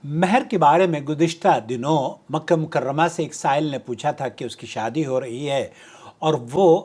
مہر کے بارے میں گزشتہ دنوں مکہ مکرمہ سے ایک سائل نے پوچھا تھا کہ اس کی شادی ہو رہی ہے اور وہ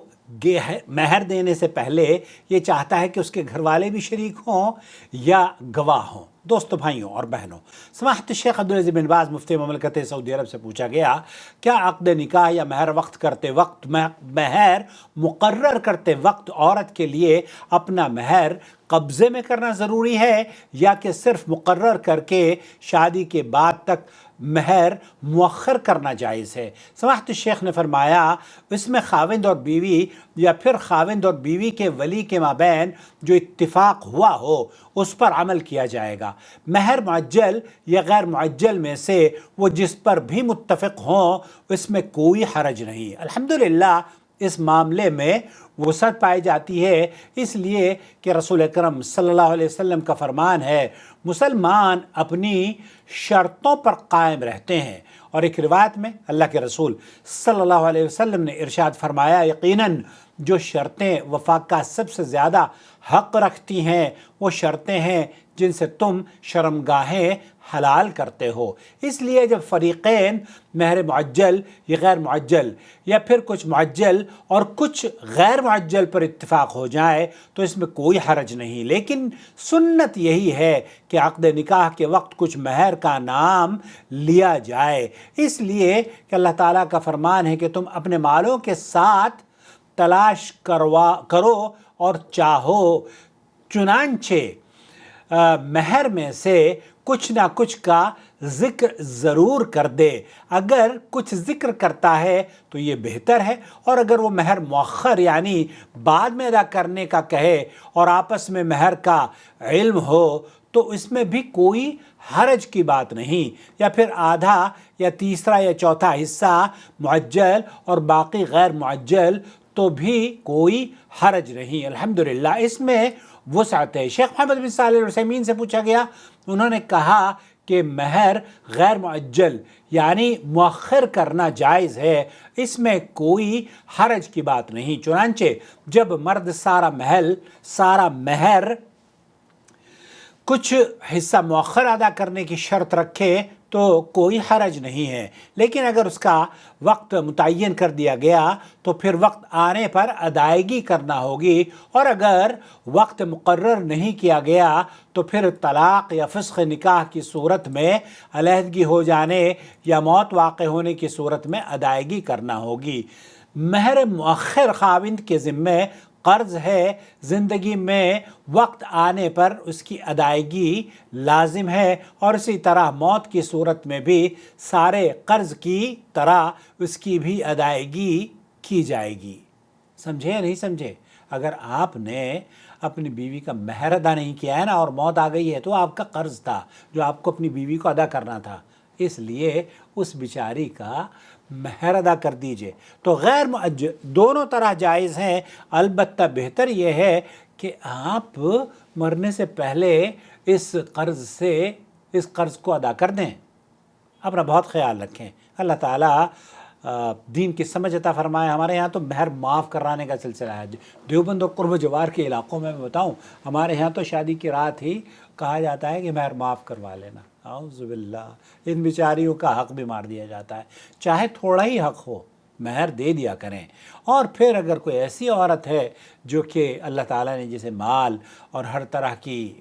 مہر دینے سے پہلے یہ چاہتا ہے کہ اس کے گھر والے بھی شریک ہوں یا گواہ ہوں۔ دوستو، بھائیوں اور بہنوں، سماحت شیخ عبدالعزیز بن باز مفتی مملکت سعودی عرب سے پوچھا گیا، کیا عقد نکاح یا مہر وقت کرتے وقت مہر مقرر کرتے وقت عورت کے لیے اپنا مہر قبضے میں کرنا ضروری ہے یا کہ صرف مقرر کر کے شادی کے بعد تک مہر مؤخر کرنا جائز ہے؟ سماحت الشیخ نے فرمایا، اس میں خاوند اور بیوی یا پھر خاوند اور بیوی کے ولی کے مابین جو اتفاق ہوا ہو اس پر عمل کیا جائے گا۔ مہر معجل یا غیر معجل میں سے وہ جس پر بھی متفق ہوں اس میں کوئی حرج نہیں۔ الحمدللہ اس معاملے میں وسعت پائی جاتی ہے، اس لیے کہ رسول اکرم صلی اللہ علیہ وسلم کا فرمان ہے، مسلمان اپنی شرطوں پر قائم رہتے ہیں۔ اور ایک روایت میں اللہ کے رسول صلی اللہ علیہ وسلم نے ارشاد فرمایا، یقیناً جو شرطیں وفا کا سب سے زیادہ حق رکھتی ہیں وہ شرطیں ہیں جن سے تم شرمگاہیں حلال کرتے ہو۔ اس لیے جب فریقین مہر معجل یا غیر معجل یا پھر کچھ معجل اور کچھ غیر معجل پر اتفاق ہو جائے تو اس میں کوئی حرج نہیں، لیکن سنت یہی ہے کہ عقد نکاح کے وقت کچھ مہر کا نام لیا جائے، اس لیے کہ اللہ تعالیٰ کا فرمان ہے کہ تم اپنے مالوں کے ساتھ تلاش کرو اور چاہو، چنانچہ مہر میں سے کچھ نہ کچھ کا ذکر ضرور کر دے۔ اگر کچھ ذکر کرتا ہے تو یہ بہتر ہے، اور اگر وہ مہر مؤخر یعنی بعد میں ادا کرنے کا کہے اور آپس میں مہر کا علم ہو تو اس میں بھی کوئی حرج کی بات نہیں، یا پھر آدھا یا تیسرا یا چوتھا حصہ معجل اور باقی غیر معجل تو بھی کوئی حرج نہیں۔ الحمدللہ اس میں وسعت ہے۔ شیخ محمد بن صالح العثیمین سے پوچھا گیا، انہوں نے کہا کہ مہر غیر معجل یعنی مؤخر کرنا جائز ہے، اس میں کوئی حرج کی بات نہیں، چنانچہ جب مرد سارا مہر کچھ حصہ مؤخر ادا کرنے کی شرط رکھے تو کوئی حرج نہیں ہے، لیکن اگر اس کا وقت متعین کر دیا گیا تو پھر وقت آنے پر ادائیگی کرنا ہوگی، اور اگر وقت مقرر نہیں کیا گیا تو پھر طلاق یا فسخ نکاح کی صورت میں علیحدگی ہو جانے یا موت واقع ہونے کی صورت میں ادائیگی کرنا ہوگی۔ مہر مؤخر خاوند کے ذمے قرض ہے، زندگی میں وقت آنے پر اس کی ادائیگی لازم ہے، اور اسی طرح موت کی صورت میں بھی سارے قرض کی طرح اس کی بھی ادائیگی کی جائے گی۔ سمجھے یا نہیں سمجھے؟ اگر آپ نے اپنی بیوی کا مہر ادا نہیں کیا ہے نا اور موت آ گئی ہے تو آپ کا قرض تھا جو آپ کو اپنی بیوی کو ادا کرنا تھا، اس لیے اس بیچاری کا مہر ادا کر دیجئے۔ تو غیر معجل دونوں طرح جائز ہیں، البتہ بہتر یہ ہے کہ آپ مرنے سے پہلے اس قرض کو ادا کر دیں۔ اپنا بہت خیال رکھیں، اللہ تعالیٰ دین کی سمجھ عطا فرمائے۔ ہمارے ہاں تو مہر معاف کرانے کا سلسلہ ہے، دیوبند اور قرب جوار کے علاقوں میں بتاؤں، ہمارے ہاں تو شادی کی رات ہی کہا جاتا ہے کہ مہر معاف کروا لینا۔ اعوذ باللہ، ان بیچاریوں کا حق بھی مار دیا جاتا ہے۔ چاہے تھوڑا ہی حق ہو، مہر دے دیا کریں۔ اور پھر اگر کوئی ایسی عورت ہے جو کہ اللہ تعالیٰ نے جسے مال اور ہر طرح کی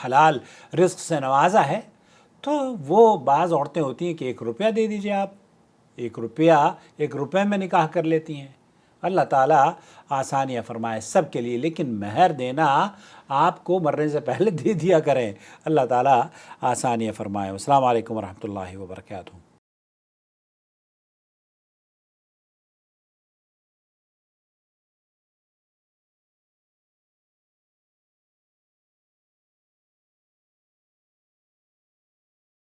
حلال رزق سے نوازا ہے تو وہ بعض عورتیں ہوتی ہیں کہ 1 روپیہ دے دیجئے، آپ 1 روپے میں نکاح کر لیتی ہیں۔ اللہ تعالیٰ آسانیاں فرمائے سب کے لیے، لیکن مہر دینا آپ کو مرنے سے پہلے دے دیا کریں۔ اللہ تعالیٰ آسانیاں فرمائے۔ السلام علیکم ورحمۃ اللہ وبرکاتہ۔